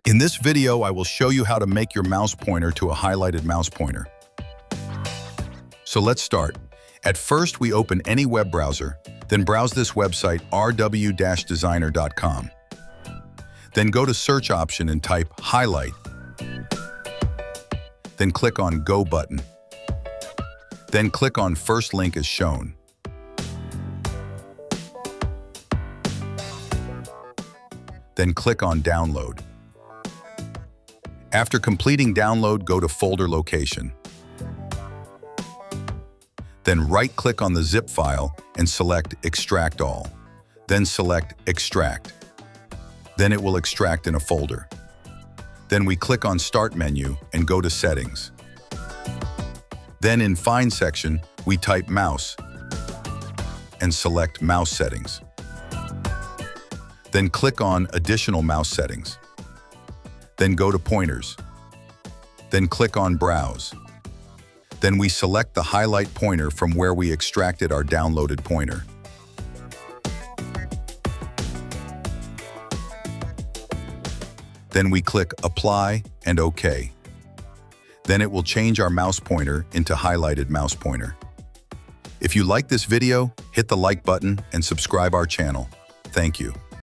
In this video, I will show you how to make your mouse pointer to a highlighted mouse pointer. So let's start. At first, we open any web browser, then browse this website rw-designer.com. Then go to search option and type highlight. Then click on Go button. Then click on first link as shown. Then click on download. After completing download, go to folder location. Then right-click on the zip file and select Extract All. Then select Extract. Then it will extract in a folder. Then we click on Start menu and go to Settings. Then in Find section, we type Mouse and select Mouse Settings. Then click on Additional Mouse Settings. Then go to Pointers. Then click on Browse. Then we select the highlight pointer from where we extracted our downloaded pointer. Then we click Apply and OK. Then it will change our mouse pointer into highlighted mouse pointer. If you like this video, hit the like button and subscribe our channel. Thank you.